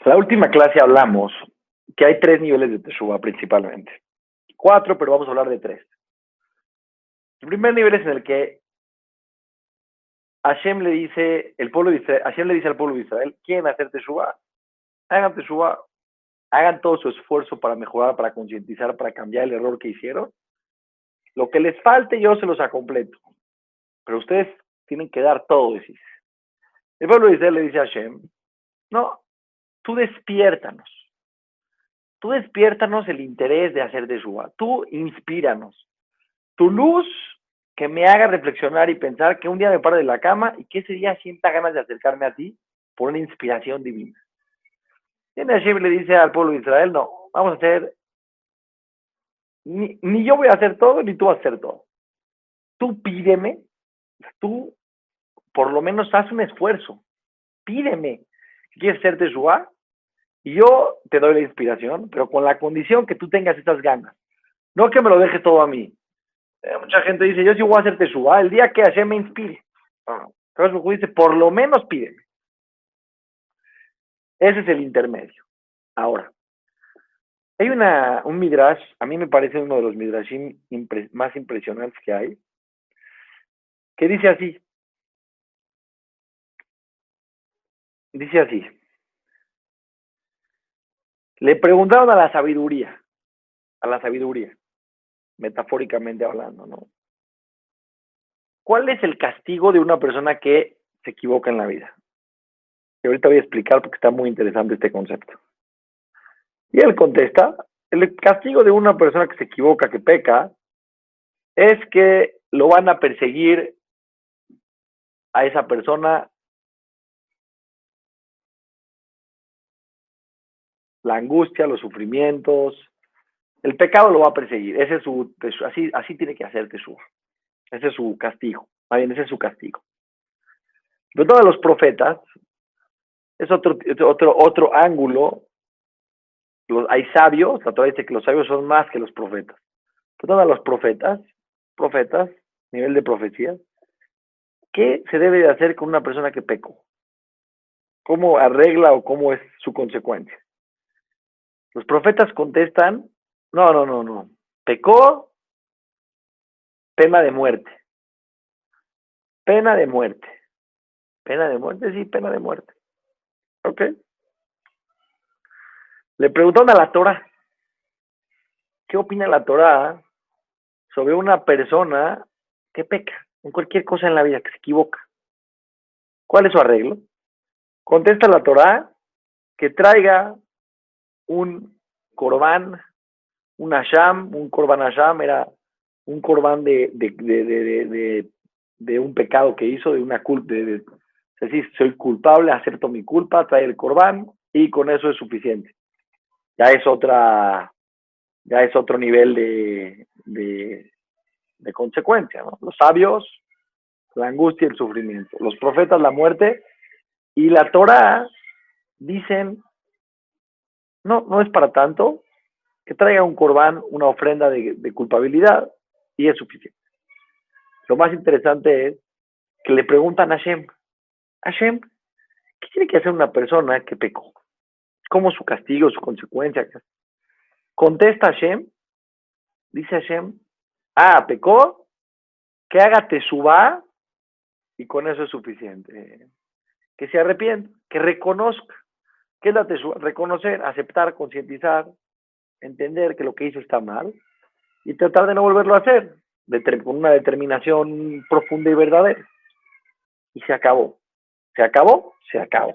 La última clase hablamos que hay 3 niveles de Teshuvah principalmente. 4, pero vamos a hablar de 3. El primer nivel es en el que Hashem le dice al pueblo de Israel, ¿quieren hacer Teshuvah? Hagan Teshuvah, hagan todo su esfuerzo para mejorar, para concientizar, para cambiar el error que hicieron. Lo que les falte yo se los completo. Pero ustedes tienen que dar todo, decís. El pueblo de Israel le dice a Hashem, no, tú despiértanos. Tú despiértanos el interés de hacer Teshuvah. Tú inspíranos. Tu luz que me haga reflexionar y pensar que un día me paro de la cama y que ese día sienta ganas de acercarme a ti por una inspiración divina. Y Hashem le dice al pueblo de Israel, no, vamos a hacer, ni yo voy a hacer todo, ni tú vas a hacer todo. Tú pídeme, tú por lo menos haz un esfuerzo, pídeme que quieres hacer Teshuvah y yo te doy la inspiración, pero con la condición que tú tengas estas ganas, no que me lo dejes todo a mí. Mucha gente dice, yo sí voy a hacer Teshuvah el día que Hashem me inspire. Entonces dice, por lo menos pídeme. Ese es el intermedio. Ahora, hay un midrash, a mí me parece uno de los midrashim más impresionantes que hay, que dice así, le preguntaron a la sabiduría, metafóricamente hablando, ¿no? ¿Cuál es el castigo de una persona que se equivoca en la vida? Y ahorita voy a explicar porque está muy interesante este concepto. Y él contesta, el castigo de una persona que se equivoca, que peca, es que lo van a perseguir a esa persona la angustia, los sufrimientos, el pecado lo va a perseguir. Ese es así tiene que hacer Teshuvah. Ese es su castigo. Ese es su castigo. Pero todos los profetas es otro ángulo. Hay sabios, la Torah dice que los sabios son más que los profetas. Pero todos los profetas, nivel de profecía, ¿qué se debe de hacer con una persona que pecó? ¿Cómo arregla o cómo es su consecuencia? Los profetas contestan, no. Pecó, pena de muerte. Pena de muerte. Pena de muerte, sí, pena de muerte. ¿Ok? Le preguntaron a la Torah, ¿qué opina la Torah sobre una persona que peca en cualquier cosa en la vida, que se equivoca? ¿Cuál es su arreglo? Contesta la Torah que traiga un corbán, un corbán hasham, era un corbán de un pecado que hizo, de una culpa, es decir, soy culpable, acepto mi culpa, trae el corbán y con eso es suficiente. Ya es otro nivel de consecuencia, ¿no? Los sabios, la angustia y el sufrimiento. Los profetas, la muerte. Y la Torah dicen, no es para tanto, que traiga un corbán, una ofrenda de culpabilidad, y es suficiente. Lo más interesante es que le preguntan a Hashem, ¿qué tiene que hacer una persona que pecó? ¿Cómo su castigo, su consecuencia? Contesta Hashem, dice Hashem, pecó, que haga Teshuvah, y con eso es suficiente. Que se arrepienta, que reconozca. ¿Qué es la Teshuvah? Reconocer, aceptar, concientizar, entender que lo que hizo está mal y tratar de no volverlo a hacer con una determinación profunda y verdadera. Y se acabó. ¿Se acabó? Se acabó.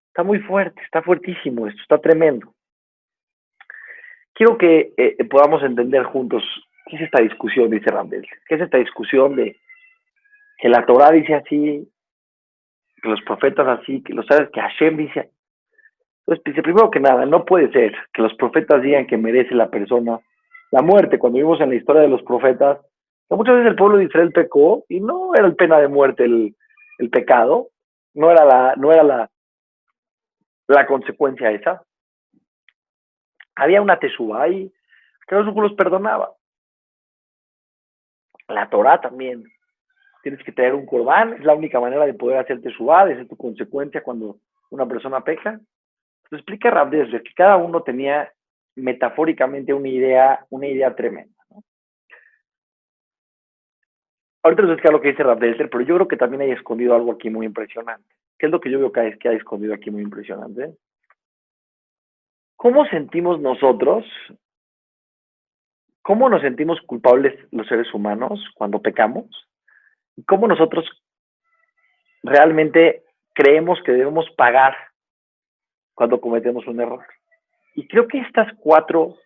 Está muy fuerte, está fuertísimo esto, está tremendo. Quiero que podamos entender juntos qué es esta discusión, dice Randel. ¿Qué es esta discusión de que la Torah dice así, que los profetas así, que los sabes que Hashem dice? Entonces dice, primero que nada, no puede ser que los profetas digan que merece la persona la muerte. Cuando vimos en la historia de los profetas, muchas veces el pueblo de Israel pecó y no era el pena de muerte el pecado, no era la consecuencia esa. Había una Teshuvah y que Dios los perdonaba. La Torah también. Tienes que traer un corbán, es la única manera de poder hacer Teshuvah, de ser tu consecuencia cuando una persona peca. Lo explica Rav Dessler, que cada uno tenía metafóricamente una idea tremenda, ¿no? Ahorita les voy a explicar lo que dice Rav Dessler, pero yo creo que también hay escondido algo aquí muy impresionante. ¿Qué es lo que yo veo que hay escondido aquí muy impresionante? ¿Cómo sentimos nosotros, cómo nos sentimos culpables los seres humanos cuando pecamos? ¿Y cómo nosotros realmente creemos que debemos pagar cuando cometemos un error? Y creo que estas cuatro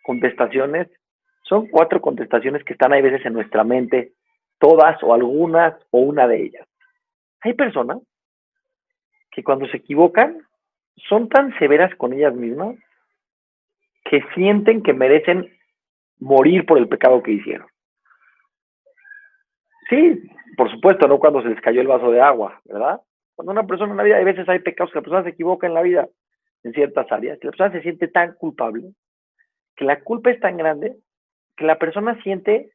contestaciones son cuatro contestaciones que están a veces en nuestra mente, todas o algunas o una de ellas. Hay personas que cuando se equivocan son tan severas con ellas mismas que sienten que merecen morir por el pecado que hicieron. Sí, por supuesto, no cuando se les cayó el vaso de agua, ¿verdad? Cuando una persona en la vida, hay veces hay pecados que la persona se equivoca en la vida, en ciertas áreas, que la persona se siente tan culpable, que la culpa es tan grande, que la persona siente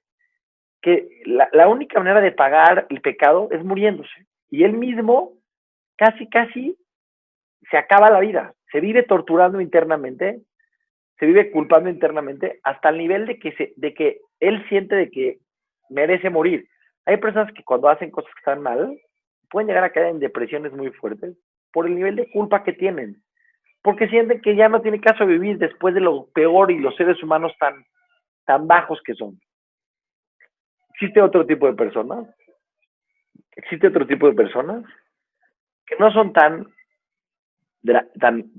que la única manera de pagar el pecado es muriéndose. Y él mismo casi se acaba la vida, se vive torturando internamente, se vive culpando internamente, hasta el nivel de que él siente de que merece morir. Hay personas que cuando hacen cosas que están mal, pueden llegar a caer en depresiones muy fuertes por el nivel de culpa que tienen, porque sienten que ya no tiene caso vivir después de lo peor y los seres humanos tan bajos que son. Existe otro tipo de personas, que no son tan, tan,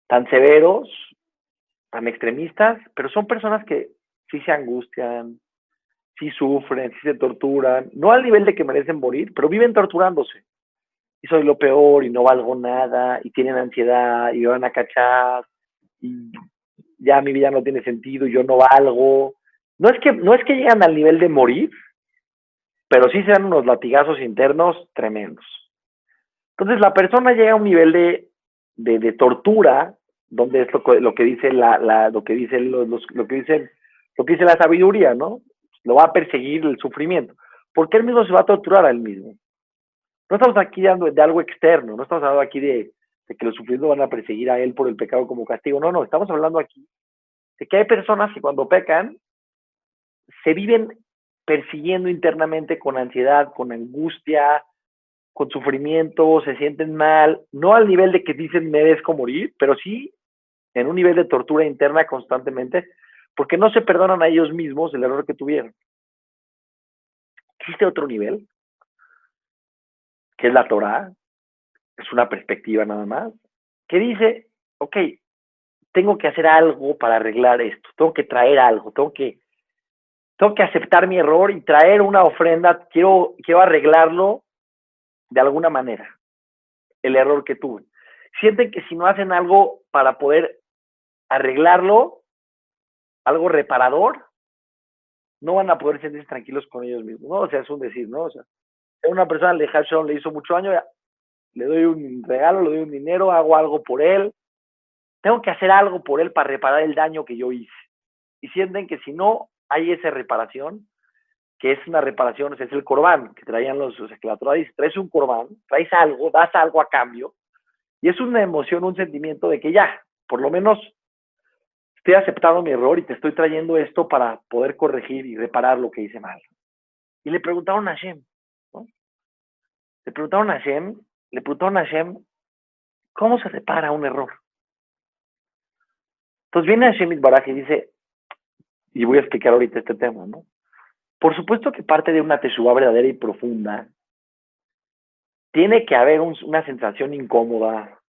tan severos, tan extremistas, pero son personas que sí se angustian, sí sufren, sí se torturan, no al nivel de que merecen morir, pero viven torturándose. Y soy lo peor, y no valgo nada, y tienen ansiedad, y me van a cachar, y ya mi vida no tiene sentido, y yo no valgo. No es que llegan al nivel de morir, pero sí se dan unos latigazos internos tremendos. Entonces la persona llega a un nivel de tortura, donde es lo que dice lo que dice lo que dice la sabiduría, ¿no? Lo va a perseguir el sufrimiento, porque él mismo se va a torturar a él mismo. No estamos aquí hablando de algo externo, no estamos hablando aquí de que los sufridos van a perseguir a él por el pecado como castigo, no, estamos hablando aquí de que hay personas que cuando pecan se viven persiguiendo internamente con ansiedad, con angustia, con sufrimiento, se sienten mal, no al nivel de que dicen merezco morir, pero sí en un nivel de tortura interna constantemente, porque no se perdonan a ellos mismos el error que tuvieron. Existe otro nivel, que es la Torah, es una perspectiva nada más, que dice, ok, tengo que hacer algo para arreglar esto, tengo que traer algo, tengo que aceptar mi error y traer una ofrenda, quiero arreglarlo de alguna manera, el error que tuve. Sienten que si no hacen algo para poder arreglarlo, algo reparador, no van a poder sentirse tranquilos con ellos mismos, ¿no? O sea, es un decir, ¿no? O sea, a una persona le hizo mucho daño, le doy un regalo, le doy un dinero, hago algo por él, tengo que hacer algo por él para reparar el daño que yo hice. Y sienten que si no hay esa reparación, que es una reparación, o sea, es el corbán, que traían o sea, que la Torah dice, traes un corbán, traes algo, das algo a cambio, y es una emoción, un sentimiento de que ya, por lo menos estoy aceptando mi error y te estoy trayendo esto para poder corregir y reparar lo que hice mal. Y le preguntaron a Hashem, ¿no? Le preguntaron a Hashem, ¿cómo se repara un error? Entonces viene Hashem Itbaraj y dice, y voy a explicar ahorita este tema, ¿no? Por supuesto que parte de una teshuvá verdadera y profunda, tiene que haber una sensación incómoda,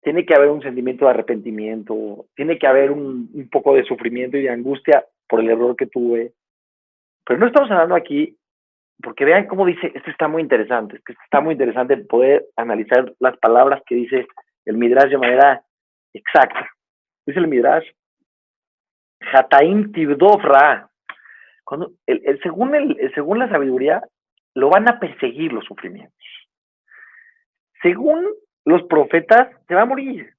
tiene que haber un sentimiento de arrepentimiento, tiene que haber un poco de sufrimiento y de angustia por el error que tuve. Pero no estamos hablando aquí, porque vean cómo dice, esto está muy interesante, está muy interesante poder analizar las palabras que dice el Midrash de manera exacta. Dice el Midrash, Hataim Tibdofra, cuando según la sabiduría, lo van a perseguir los sufrimientos. Según los profetas, se va a morir.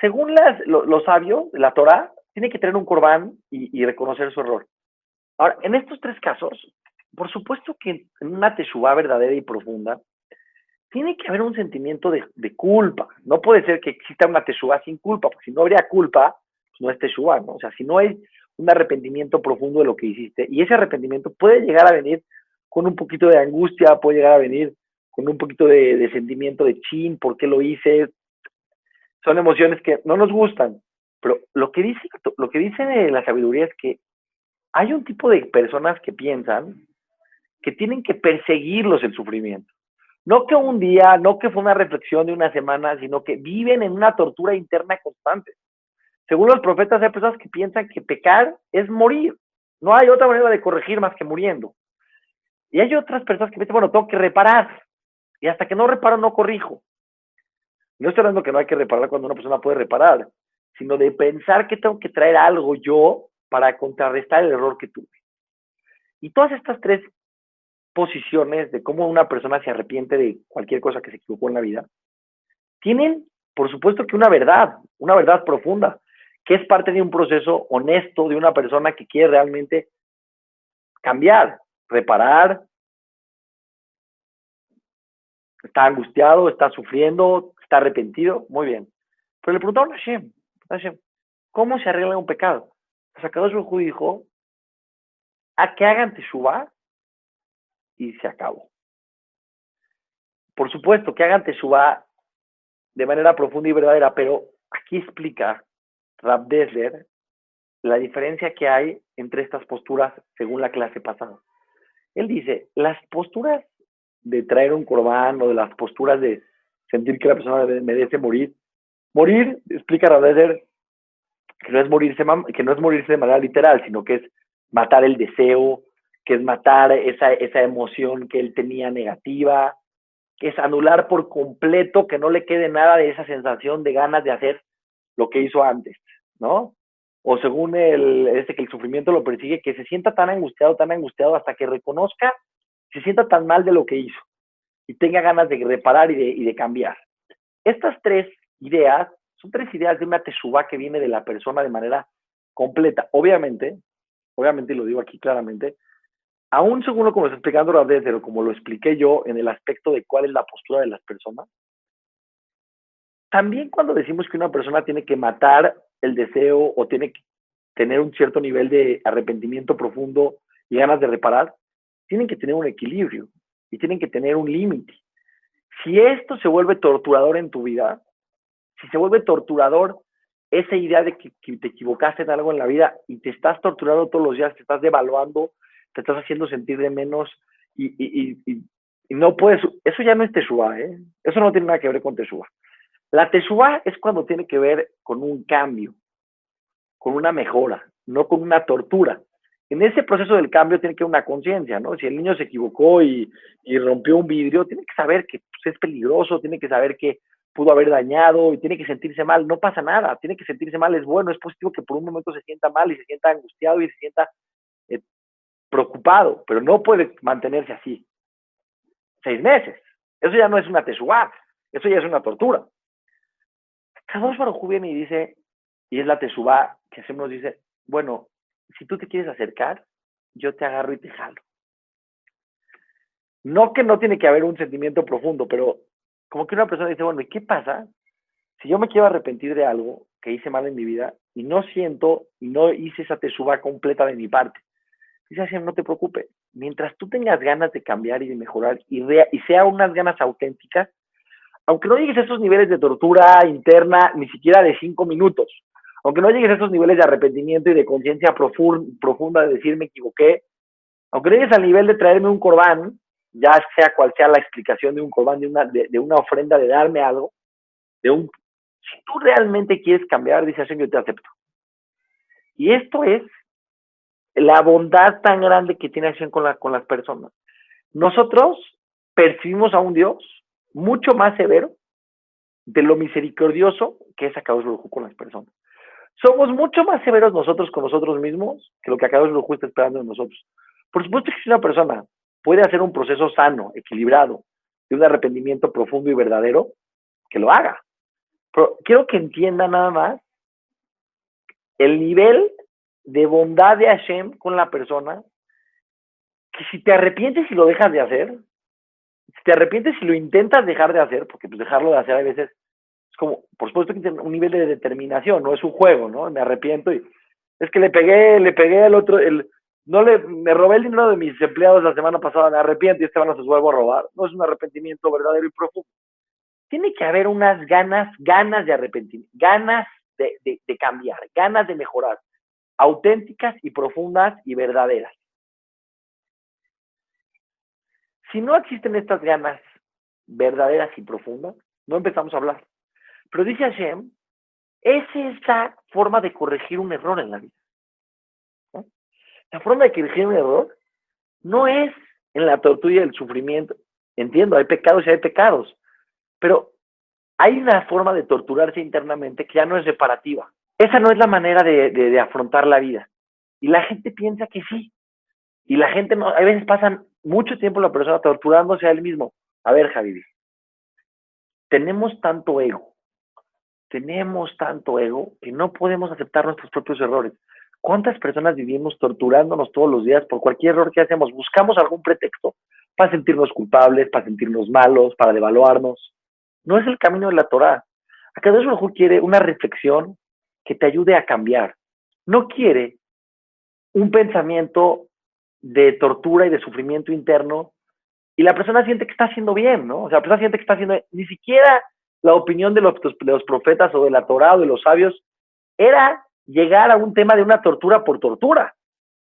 Según los sabios de la Torah, tiene que tener un corbán y reconocer su error. Ahora, en estos tres casos, por supuesto que en una teshuvá verdadera y profunda, tiene que haber un sentimiento de culpa. No puede ser que exista una teshuvá sin culpa, porque si no habría culpa, pues no es teshuvá, ¿no? O sea, si no hay un arrepentimiento profundo de lo que hiciste, y ese arrepentimiento puede llegar a venir con un poquito de angustia, puede llegar a venir con un poquito de sentimiento de chin, ¿por qué lo hice? Son emociones que no nos gustan, pero lo que dice la sabiduría es que hay un tipo de personas que piensan que tienen que perseguirlos el sufrimiento. No que un día, no que fue una reflexión de una semana, sino que viven en una tortura interna constante. Según los profetas, hay personas que piensan que pecar es morir. No hay otra manera de corregir más que muriendo. Y hay otras personas que piensan, bueno, tengo que reparar. Y hasta que no reparo, no corrijo. No estoy hablando que no hay que reparar cuando una persona puede reparar, sino de pensar que tengo que traer algo yo para contrarrestar el error que tuve. Y todas estas tres posiciones de cómo una persona se arrepiente de cualquier cosa que se equivocó en la vida, tienen, por supuesto, que una verdad profunda, que es parte de un proceso honesto de una persona que quiere realmente cambiar, reparar, está angustiado, está sufriendo, está arrepentido, muy bien. Pero le preguntaron a Hashem, ¿cómo se arregla un pecado? Pues Akadosh Baruj Hu dijo, a que hagan teshuvá y se acabó. Por supuesto, que hagan teshuvá de manera profunda y verdadera, pero aquí explica Rab Dessler la diferencia que hay entre estas posturas según la clase pasada. Él dice, las posturas de traer un corbán o de las posturas de sentir que la persona merece morir, explica Rab Dessler, que no es morirse de manera literal, sino que es matar el deseo, que es matar esa emoción que él tenía negativa, que es anular por completo, que no le quede nada de esa sensación de ganas de hacer lo que hizo antes, ¿no? O según que el sufrimiento lo persigue, que se sienta tan angustiado hasta que reconozca, se sienta tan mal de lo que hizo y tenga ganas de reparar y de cambiar. Estas tres ideas son tres ideas de una teshuvá que viene de la persona de manera completa. Obviamente, y lo digo aquí claramente, aún según como lo está explicando Rabdés, pero como lo expliqué yo en el aspecto de cuál es la postura de las personas, también cuando decimos que una persona tiene que matar el deseo o tiene que tener un cierto nivel de arrepentimiento profundo y ganas de reparar, tienen que tener un equilibrio y tienen que tener un límite. Si esto se vuelve torturador en tu vida, si se vuelve torturador esa idea de que te equivocaste en algo en la vida y te estás torturando todos los días, te estás devaluando, te estás haciendo sentir de menos y no puedes, eso ya no es teshuvá, ¿eh? Eso no tiene nada que ver con teshuvá. La teshuvá es cuando tiene que ver con un cambio, con una mejora, no con una tortura. En ese proceso del cambio tiene que haber una conciencia, ¿no? Si el niño se equivocó y rompió un vidrio, tiene que saber que pues, es peligroso, tiene que saber que pudo haber dañado y tiene que sentirse mal. No pasa nada, tiene que sentirse mal, es bueno, es positivo que por un momento se sienta mal y se sienta angustiado y se sienta eh, preocupado, pero no puede mantenerse así 6 meses. Eso ya no es una teshuvá, eso ya es una tortura. Kadosh Baruj Hu viene y dice, y es la teshuvá que hacemos, dice, bueno, si tú te quieres acercar, yo te agarro y te jalo. No que no tiene que haber un sentimiento profundo, pero como que una persona dice, bueno, ¿y qué pasa si yo me quiero arrepentir de algo que hice mal en mi vida y no siento y no hice esa teshuvá completa de mi parte? Dice así, no te preocupes, mientras tú tengas ganas de cambiar y de mejorar y sea unas ganas auténticas, aunque no llegues a esos niveles de tortura interna ni siquiera de 5 minutos, aunque no llegues a esos niveles de arrepentimiento y de conciencia profunda de decir me equivoqué, aunque no llegues al nivel de traerme un corbán, ya sea cual sea la explicación de un corbán, de una ofrenda, de darme algo, si tú realmente quieres cambiar, dice Hashem, yo te acepto. Y esto es la bondad tan grande que tiene Hashem con las personas. Nosotros percibimos a un Dios mucho más severo de lo misericordioso que es Akadosh Baruj Hu con las personas. Somos mucho más severos nosotros con nosotros mismos que lo que Akadosh Baruj Hu está esperando de nosotros. Por supuesto que si una persona puede hacer un proceso sano, equilibrado, de un arrepentimiento profundo y verdadero, que lo haga. Pero quiero que entienda nada más el nivel de bondad de Hashem con la persona, que si te arrepientes y lo dejas de hacer, Si te arrepientes y lo intentas dejar de hacer, porque pues dejarlo de hacer a veces es como, por supuesto que tiene un nivel de determinación, no es un juego, ¿no? Me arrepiento y es que le pegué al otro, no me robé el dinero de mis empleados la semana pasada, me arrepiento y este van a se vuelvo a robar. No es un arrepentimiento verdadero y profundo. Tiene que haber unas ganas de arrepentimiento, ganas de cambiar, ganas de mejorar, auténticas y profundas y verdaderas. Si no existen estas ganas verdaderas y profundas, no empezamos a hablar. Pero dice Hashem, es esa forma de corregir un error en la vida, ¿no? La forma de corregir un error no es en la tortura y el sufrimiento. Entiendo, hay pecados y hay pecados, pero hay una forma de torturarse internamente que ya no es reparativa. Esa no es la manera de afrontar la vida. Y la gente piensa que sí. Y la gente no, a veces pasan mucho tiempo la persona torturándose a él mismo. A ver, Javi, tenemos tanto ego que no podemos aceptar nuestros propios errores. ¿Cuántas personas vivimos torturándonos todos los días por cualquier error que hacemos? Buscamos algún pretexto para sentirnos culpables, para sentirnos malos, para devaluarnos. No es el camino de la Torá. Akadosh Baruj Hu quiere una reflexión que te ayude a cambiar. No quiere un pensamiento de tortura y de sufrimiento interno y la persona siente que está haciendo bien, ¿no? O sea, la persona siente que está haciendo bien. Ni siquiera la opinión de los profetas o de la Torá o de los sabios era llegar a un tema de una tortura por tortura.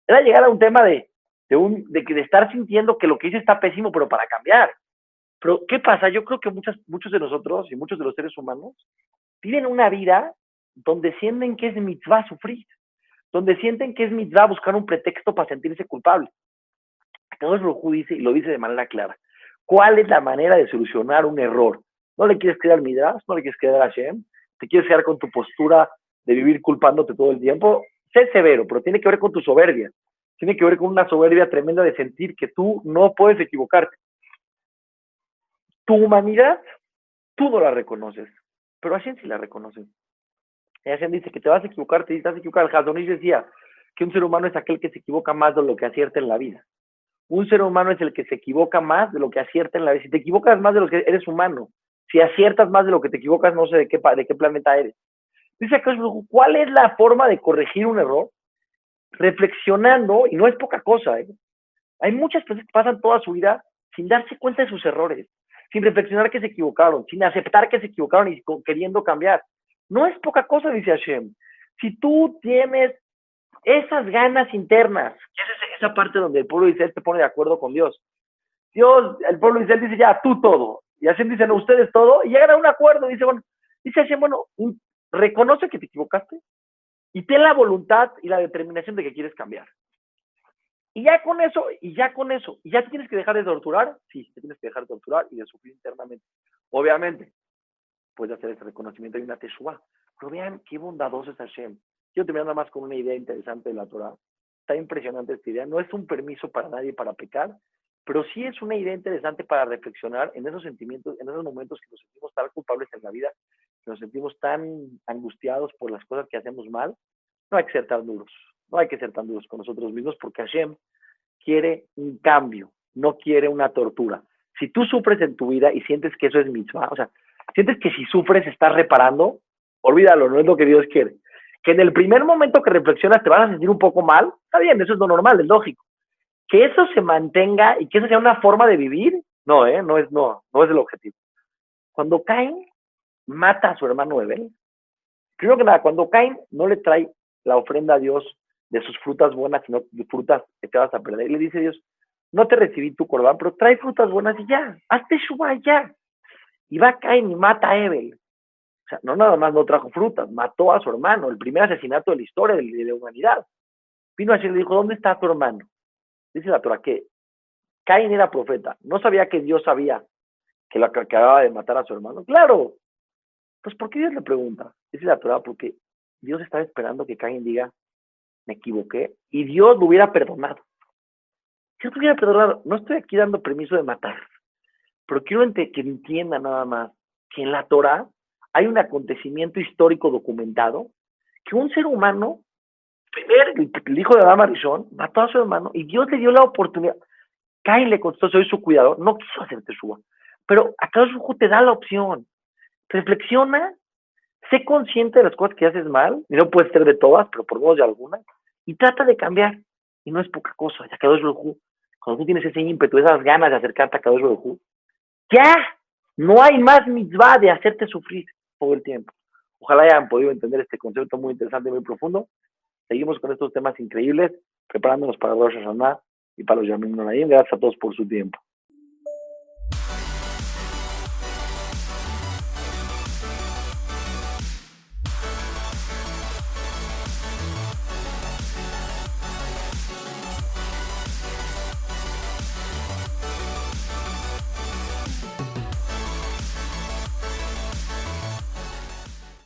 Era llegar a un tema de estar sintiendo que lo que hice está pésimo, pero para cambiar. Pero, ¿qué pasa? Yo creo que muchos de nosotros y muchos de los seres humanos viven una vida donde sienten que es mitzvah sufrir, donde sienten que es mitzvah buscar un pretexto para sentirse culpable. Akadosh Baruj Hu dice, y lo dice de manera clara, ¿cuál es la manera de solucionar un error? No le quieres creer al Midrash, no le quieres creer a Hashem, te quieres quedar con tu postura de vivir culpándote todo el tiempo, sé severo, pero tiene que ver con tu soberbia, tiene que ver con una soberbia tremenda de sentir que tú no puedes equivocarte. Tu humanidad, tú no la reconoces, pero Hashem sí la reconoce. Y Hashem dice que te vas a equivocar, te vas a equivocar. El Hazonish decía que un ser humano es aquel que se equivoca más de lo que acierta en la vida. Un ser humano es el que se equivoca más de lo que acierta en la vida. Si te equivocas más de lo que eres humano, si aciertas más de lo que te equivocas, no sé de qué planeta eres. Dice acá, ¿cuál es la forma de corregir un error? Reflexionando, y no es poca cosa, ¿eh? Hay muchas personas que pasan toda su vida sin darse cuenta de sus errores, sin reflexionar que se equivocaron, sin aceptar que se equivocaron y queriendo cambiar. No es poca cosa, dice Hashem. Si tú tienes esas ganas internas, esa parte donde el pueblo de Israel se pone de acuerdo con Dios. El pueblo de Israel dice ya, tú todo. Y Hashem dice, no, ustedes todo. Y llegan a un acuerdo. Dice Hashem, reconoce que te equivocaste y ten la voluntad y la determinación de que quieres cambiar. Y ya con eso, y ya te tienes que dejar de torturar. Sí, te tienes que dejar de torturar y de sufrir internamente. Obviamente, puedes hacer ese reconocimiento de una teshuva. Pero vean qué bondadoso es Hashem. Quiero terminar nada más con una idea interesante de la Torah. Está impresionante esta idea. No es un permiso para nadie para pecar, pero sí es una idea interesante para reflexionar en esos sentimientos, en esos momentos que nos sentimos tan culpables en la vida, que nos sentimos tan angustiados por las cosas que hacemos mal. No hay que ser tan duros. No hay que ser tan duros con nosotros mismos porque Hashem quiere un cambio, no quiere una tortura. Si tú sufres en tu vida y sientes que eso es mitzvah, o sea, sientes que si sufres estás reparando, olvídalo, no es lo que Dios quiere. Que en el primer momento que reflexionas te vas a sentir un poco mal, está bien, eso es lo normal, es lógico. Que eso se mantenga y que eso sea una forma de vivir, no es el objetivo. Cuando Caín mata a su hermano Abel, primero que nada, cuando Caín no le trae la ofrenda a Dios de sus frutas buenas, sino de frutas que te vas a perder, y le dice Dios, no te recibí tu corbán, pero trae frutas buenas y ya, hazte Shuvá ya. Y va Caín y mata a Abel. O sea, no nada más no trajo frutas, mató a su hermano, el primer asesinato de la historia de la humanidad. Vino así y le dijo, ¿dónde está tu hermano? Dice la Torah que Caín era profeta, no sabía que Dios sabía que lo acababa de matar a su hermano. Claro, pues ¿por qué Dios le pregunta? Dice la Torah porque Dios estaba esperando que Caín diga, me equivoqué, y Dios lo hubiera perdonado. Dios lo hubiera perdonado. No estoy aquí dando permiso de matar, pero quiero que entienda nada más que en la Torah hay un acontecimiento histórico documentado que un ser humano, el hijo de Adán Arishon, mató a su hermano y Dios le dio la oportunidad. Caín le contestó, soy su cuidador, no quiso hacer teshuva. Pero acá su te da la opción. Reflexiona, sé consciente de las cosas que haces mal, y no puedes ser de todas, pero por menos de algunas, y trata de cambiar. Y no es poca cosa, ya Kadosh Baruj Hu, cuando tú tienes ese ímpetu, esas ganas de acercarte a Kadosh Baruj Hu, ya no hay más mitzvah de hacerte sufrir todo el tiempo. Ojalá hayan podido entender este concepto muy interesante y muy profundo. Seguimos con estos temas increíbles, preparándonos para Rosh Hashanah y para los Yamim Noraim. Gracias a todos por su tiempo.